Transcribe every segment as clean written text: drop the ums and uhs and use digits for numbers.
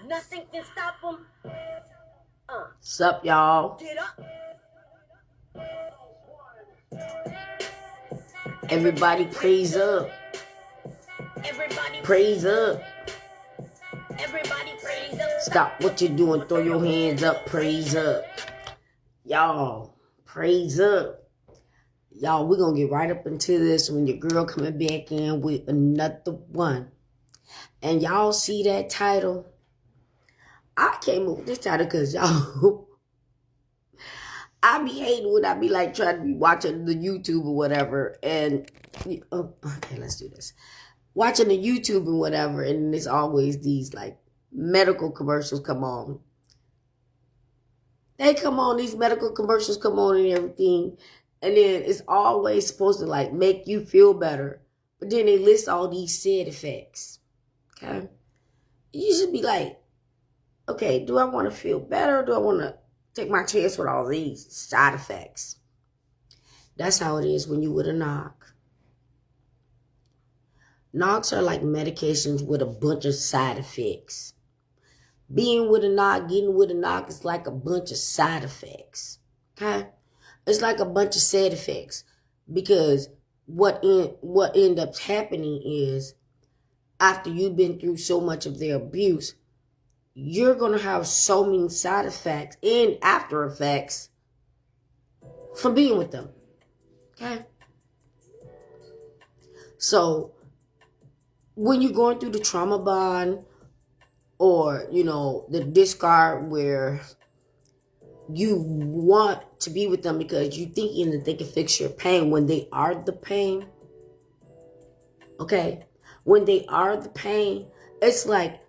Nothing can stop them. What's up, y'all? Get up. Everybody praise up. Everybody Praise up. Everybody praise up. Stop what you're doing. Throw your hands up. Praise up. Y'all, praise up. Y'all, we're going to get right up into this when your girl coming back in with another one. And y'all see that title? I came up with this title because y'all, I be hating when I be like trying to be watching the YouTube or whatever. And, okay, let's do this. Watching the YouTube and whatever. And there's always these like medical commercials come on. They come on, these medical commercials come on and everything. And then it's always supposed to like make you feel better. But then they list all these side effects. Okay? You should be like, okay, do I want to feel better? Or do I want to take my chance with all these side effects? That's how it is when you with a Narc. Narcs are like medications with a bunch of side effects. Being with a Narc, getting with a Narc is like a bunch of side effects. Okay? It's like a bunch of side effects. Because what ends up happening is after you've been through so much of their abuse, you're going to have so many side effects and after effects from being with them. Okay? So, when you're going through the trauma bond or, the discard where you want to be with them because you're thinking that they can fix your pain when they are the pain. Okay? When they are the pain, it's like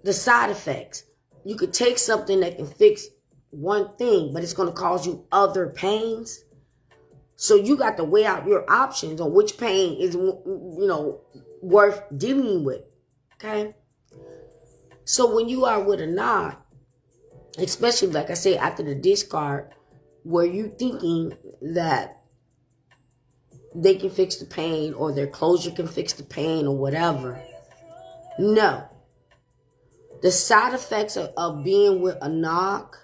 the side effects. You could take something that can fix one thing, but it's going to cause you other pains. So you got to weigh out your options on which pain is, worth dealing with. Okay? So when you are with a Narc, especially like I said, after the discard, where you thinking that they can fix the pain or their closure can fix the pain or whatever. No. The side effects of being with a Narc,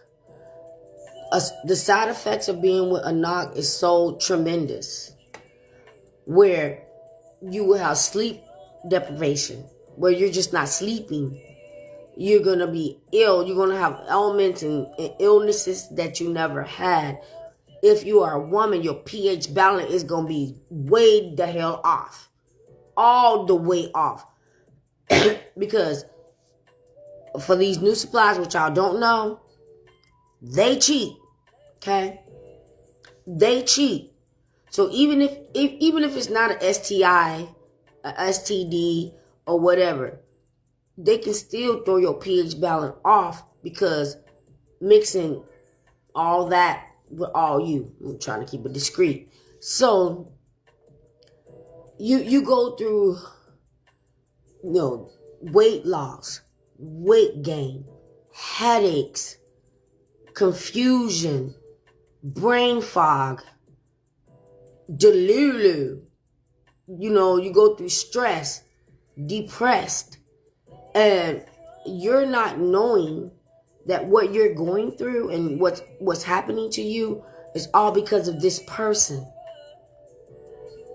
the side effects of being with a Narc is so tremendous. Where you will have sleep deprivation, where you're just not sleeping. You're going to be ill. You're going to have ailments and illnesses that you never had. If you are a woman, your pH balance is going to be way the hell off. All the way off. Because for these new supplies, which y'all don't know, they cheat. Okay? They cheat. So even if it's not an STI, a STD, or whatever, they can still throw your pH balance off because mixing all that with all you. I'm trying to keep it discreet. So you go through, weight loss, weight gain, headaches, confusion, brain fog, delulu. You go through stress, depressed, and you're not knowing that what you're going through and what's happening to you is all because of this person.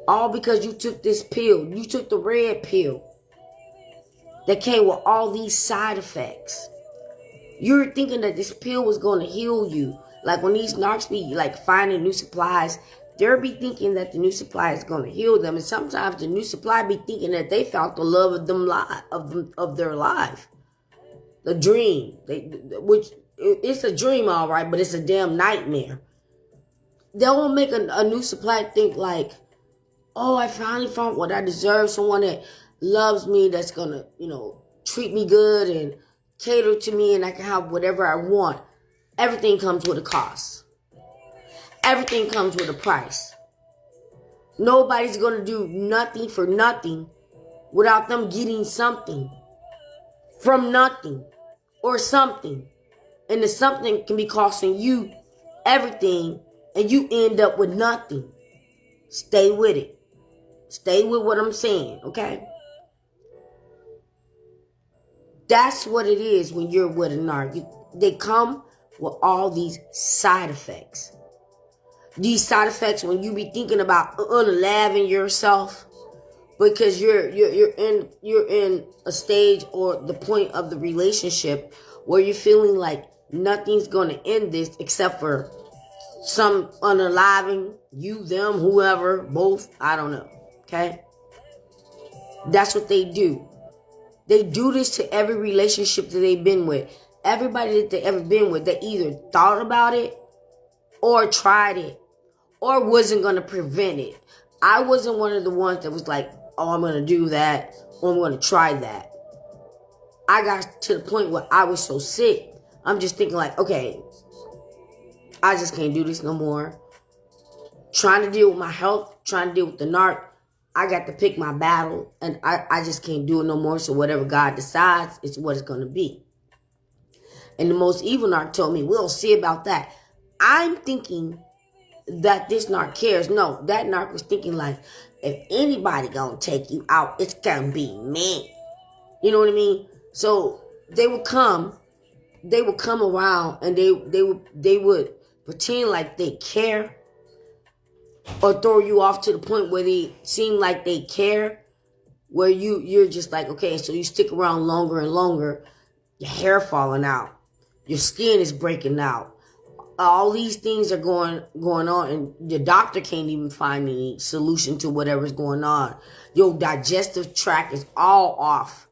All because you took this pill. You took the red pill that came with all these side effects. You're thinking that this pill was going to heal you. Like when these Narcs be like finding new supplies, they'll be thinking that the new supply is going to heal them. And sometimes the new supply be thinking that they found the love of them of their life. The dream. Which it's a dream, all right, but it's a damn nightmare. They'll make a new supply think like, oh, I finally found what I deserve. Someone that loves me, that's going to, treat me good and cater to me, and I can have whatever I want. Everything comes with a cost. Everything comes with a price. Nobody's going to do nothing for nothing without them getting something from nothing or something. And the something can be costing you everything, and you end up with nothing. Stay with it. Stay with what I'm saying, okay? That's what it is when you're with a narc. They come with all these side effects. These side effects when you be thinking about unaliving yourself because you're in a stage or the point of the relationship where you're feeling like nothing's gonna end this except for some unaliving you, them, whoever, both. I don't know. Okay, that's what they do. They do this to every relationship that they've been with. Everybody that they ever been with, they either thought about it or tried it or wasn't going to prevent it. I wasn't one of the ones that was like, oh, I'm going to do that or I'm going to try that. I got to the point where I was so sick. I'm just thinking like, okay, I just can't do this no more. Trying to deal with my health, trying to deal with the narc. I got to pick my battle, and I just can't do it no more. So whatever God decides is what it's going to be. And the most evil narc told me, we'll see about that. I'm thinking that this narc cares. No, that narc was thinking like, if anybody going to take you out, it's going to be me. You know what I mean? So they would come around, and they would pretend like they care, or throw you off to the point where they seem like they care, where you're just like, okay, so you stick around longer and longer, your hair falling out, your skin is breaking out, all these things are going on, and your doctor can't even find any solution to whatever's going on. Your digestive tract is all off.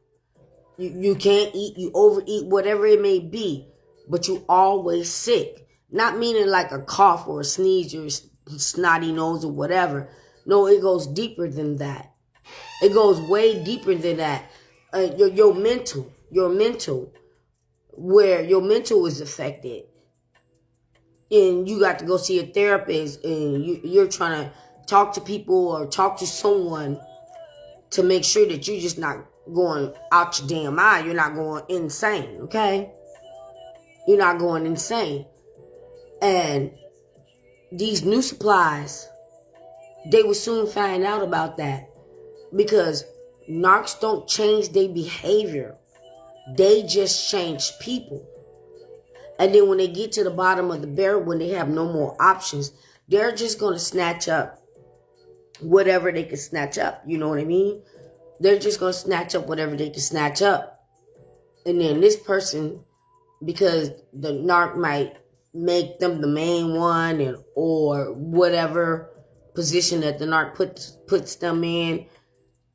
You can't eat, you overeat, whatever it may be, but you always sick. Not meaning like a cough or a sneeze or snotty nose or whatever. No, it goes deeper than that. It goes way deeper than that. Your mental, where your mental is affected, and you got to go see a therapist, and you're trying to talk to people or talk to someone to make sure that you're just not going out your damn eye. You're not going insane, okay? You're not going insane. And these new supplies, they will soon find out about that, because narcs don't change their behavior. They just change people. And then when they get to the bottom of the barrel, when they have no more options, they're just going to snatch up whatever they can snatch up. You know what I mean? They're just going to snatch up whatever they can snatch up. And then this person, because the narc might make them the main one, and or whatever position that the narc puts them in,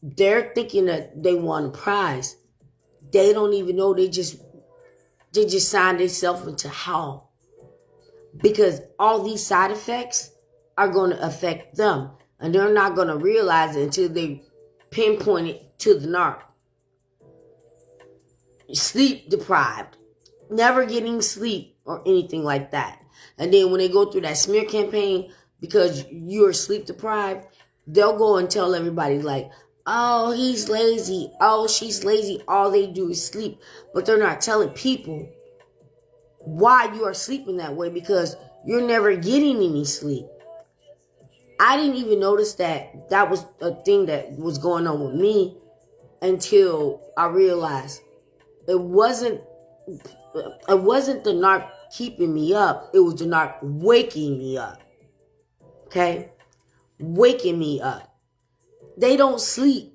they're thinking that they won a prize. They don't even know they just signed themselves into hell, because all these side effects are going to affect them, and they're not going to realize it until they pinpoint it to the narc. Sleep deprived, never getting sleep or anything like that. And then when they go through that smear campaign, because you're sleep deprived, they'll go and tell everybody like, oh, he's lazy, oh, she's lazy, all they do is sleep. But they're not telling people why you are sleeping that way, because you're never getting any sleep. I didn't even notice that was a thing that was going on with me until I realized it wasn't the narc keeping me up. It was the narc waking me up. Okay? Waking me up. They don't sleep.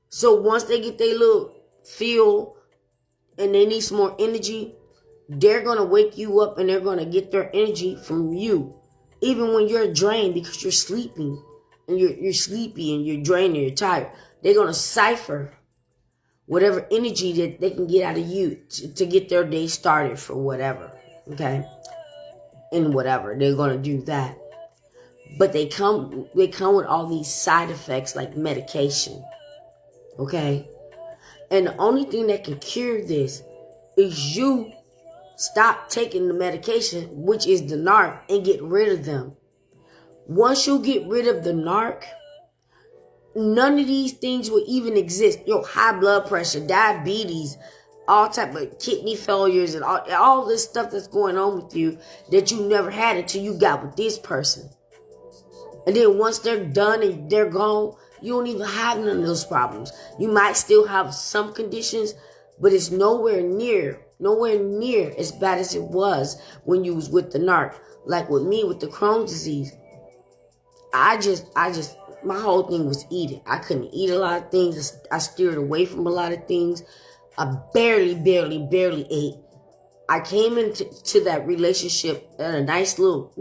So once they get their little feel and they need some more energy, they're going to wake you up, and they're going to get their energy from you. Even when you're drained, because you're sleeping and you're sleepy and you're drained and you're tired, they're going to cipher whatever energy that they can get out of you to get their day started for whatever, okay? And whatever, they're going to do that. But they come with all these side effects like medication, okay? And the only thing that can cure this is you stop taking the medication, which is the narc, and get rid of them. Once you get rid of the narc, none of these things will even exist. Your high blood pressure, diabetes, all type of kidney failures, and all this stuff that's going on with you that you never had until you got with this person. And then once they're done and they're gone, you don't even have none of those problems. You might still have some conditions, But it's nowhere near as bad as it was when you was with the narc. Like with me with the Crohn's disease, I just, my whole thing was eating. I couldn't eat a lot of things. I steered away from a lot of things. I barely ate. I came into that relationship at a nice little,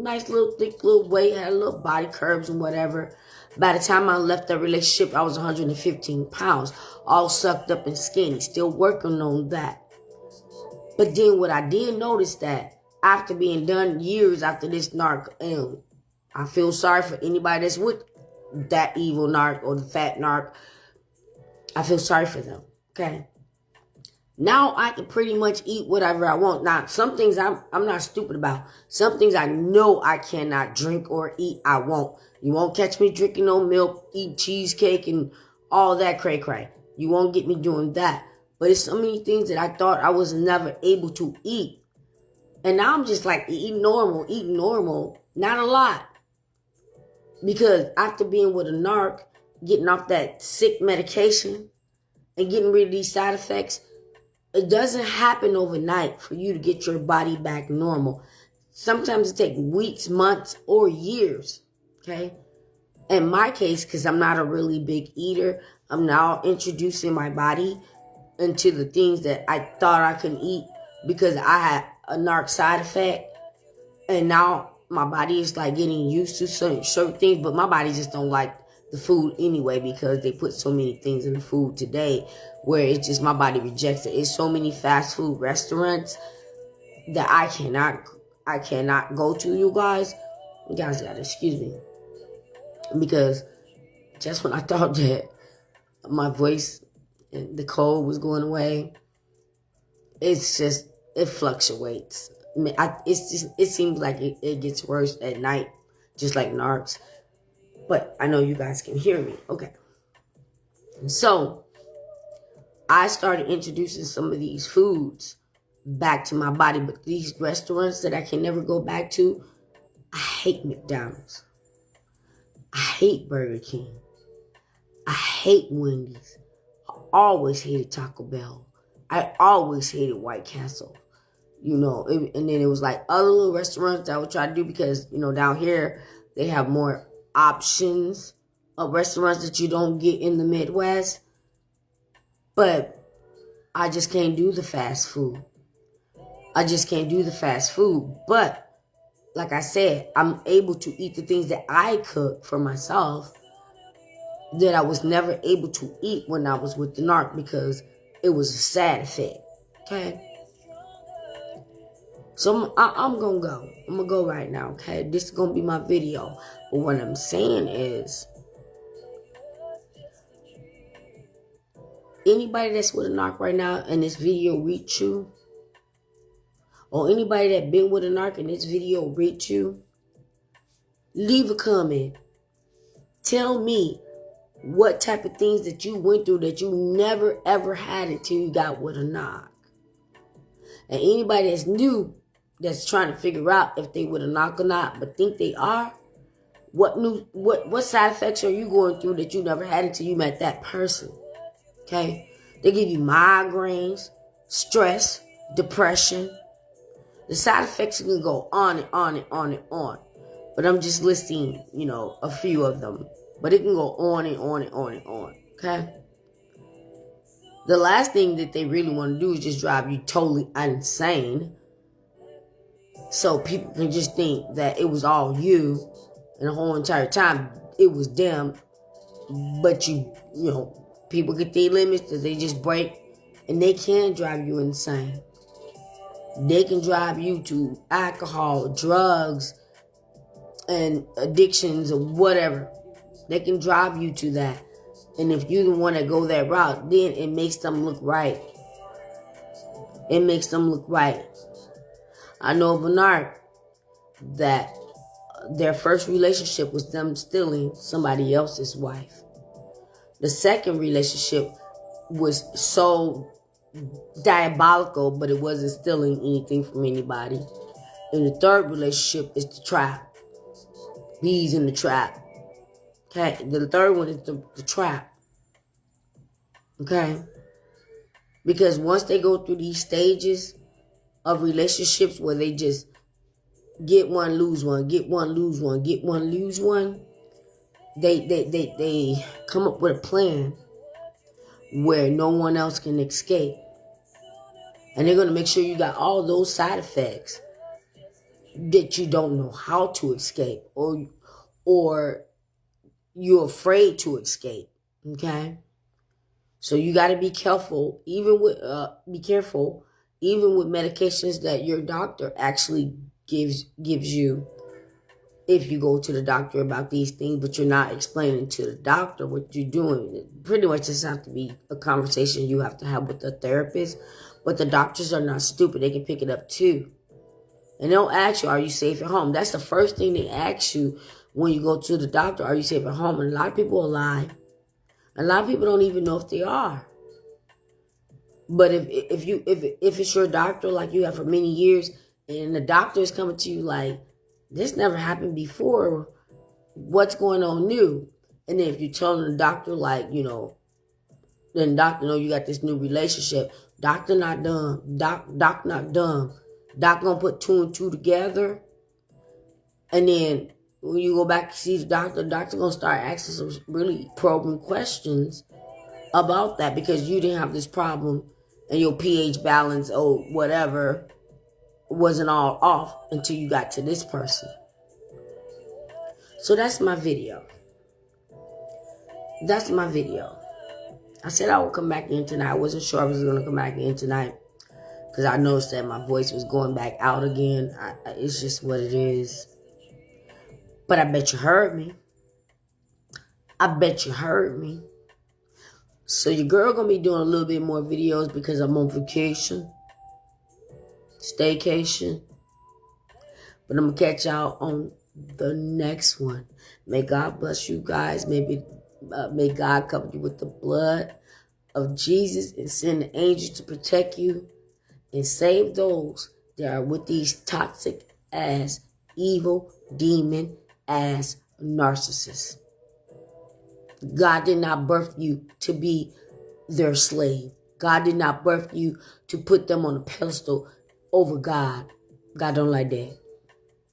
thick little weight, had a little body curves and whatever. By the time I left that relationship, I was 115 pounds, all sucked up and skinny, still working on that. But then what I did notice that after being done years after this narc, and I feel sorry for anybody that's with that evil narc or the fat narc. I feel sorry for them, okay? Now I can pretty much eat whatever I want. Now, some things I'm not stupid about. Some things I know I cannot drink or eat, I won't. You won't catch me drinking no milk, eat cheesecake, and all that cray-cray. You won't get me doing that. But it's so many things that I thought I was never able to eat. And now I'm just like eating normal, not a lot. Because after being with a narc, getting off that sick medication, and getting rid of these side effects, it doesn't happen overnight for you to get your body back normal. Sometimes it takes weeks, months, or years, okay? In my case, because I'm not a really big eater, I'm now introducing my body into the things that I thought I couldn't eat because I had a narc side effect. And now my body is like getting used to certain things, but my body just don't like the food anyway because they put so many things in the food today where it's just my body rejects it. It's so many fast food restaurants that I cannot go to, you guys. You guys gotta excuse me. Because just when I thought that my voice and the cold was going away, it fluctuates. I mean, it seems like it gets worse at night, just like Narcs. But I know you guys can hear me. Okay. So I started introducing some of these foods back to my body, but these restaurants that I can never go back to, I hate McDonald's. I hate Burger King. I hate Wendy's. I always hated Taco Bell. I always hated White Castle. And then it was like other little restaurants that I would try to do because, down here they have more options of restaurants that you don't get in the Midwest. But I just can't do the fast food. But like I said, I'm able to eat the things that I cook for myself that I was never able to eat when I was with the narc because it was a side effect. Okay? So I'm going to go. I'm going to go right now, okay? This is going to be my video. But what I'm saying is, anybody that's with a narc right now and this video reach you, or anybody that been with a narc and this video reach you, leave a comment. Tell me what type of things that you went through that you never ever had until you got with a narc. And anybody that's new, that's trying to figure out if they with a narc or not, but think they are, what side effects are you going through that you never had until you met that person? Okay? They give you migraines, stress, depression. The side effects can go on and on and on and on. But I'm just listing, a few of them. But it can go on and on and on and on. Okay? The last thing that they really want to do is just drive you totally insane. So people can just think that it was all you and the whole entire time it was them. But people get their limits that they just break and they can drive you insane. They can drive you to alcohol, drugs, and addictions or whatever. They can drive you to that. And if you don't want to go that route, then it makes them look right. I know of a narc that their first relationship was them stealing somebody else's wife. The second relationship was so diabolical, but it wasn't stealing anything from anybody. And the third relationship is the trap. Bees in the trap. Okay, the third one is the trap. Okay? Because once they go through these stages of relationships where they just get one, lose one, get one, lose one, get one, lose one, they come up with a plan where no one else can escape. And they're going to make sure you got all those side effects that you don't know how to escape, or you're afraid to escape. Okay? So you got to be careful, even with medications that your doctor actually gives you. If you go to the doctor about these things, but you're not explaining to the doctor what you're doing, it pretty much just have to be a conversation you have to have with the therapist. But the doctors are not stupid. They can pick it up too. And they'll ask you, are you safe at home? That's the first thing they ask you when you go to the doctor. Are you safe at home? And a lot of people will lie. A lot of people don't even know if they are. But if it's your doctor, like you have for many years, and the doctor is coming to you like, this never happened before, what's going on new? And then if you tell the doctor, like, then the doctor know you got this new relationship. Doctor not dumb. Doc not dumb. Doc gonna put 2 and 2 together. And then when you go back to see the doctor gonna start asking some really probing questions about that, because you didn't have this problem and your pH balance or whatever wasn't all off until you got to this person. So that's my video. I said I would come back in tonight. I wasn't sure I was going to come back in tonight because I noticed that my voice was going back out again. It's just what it is. But I bet you heard me. So your girl going to be doing a little bit more videos because I'm on vacation. Staycation. But I'm going to catch y'all on the next one. May God bless you guys. May God cover you with the blood of Jesus and send the angels to protect you and save those that are with these toxic ass, evil, demon ass narcissists. God did not birth you to be their slave. God did not birth you to put them on a pedestal over God. God don't like that.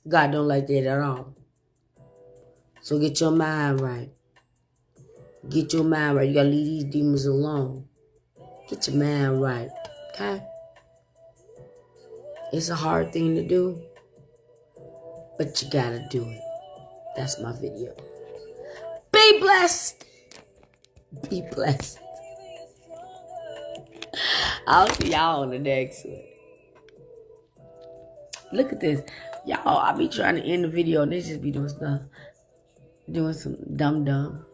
God don't like that at all. So get your mind right. You gotta leave these demons alone. Get your mind right. Okay? It's a hard thing to do, but you gotta do it. That's my video. Be blessed. I'll see y'all on the next one. Look at this. Y'all, I be trying to end the video and they just be doing stuff. Doing some dumb.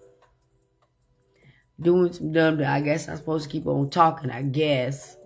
I guess I'm supposed to keep on talking, I guess.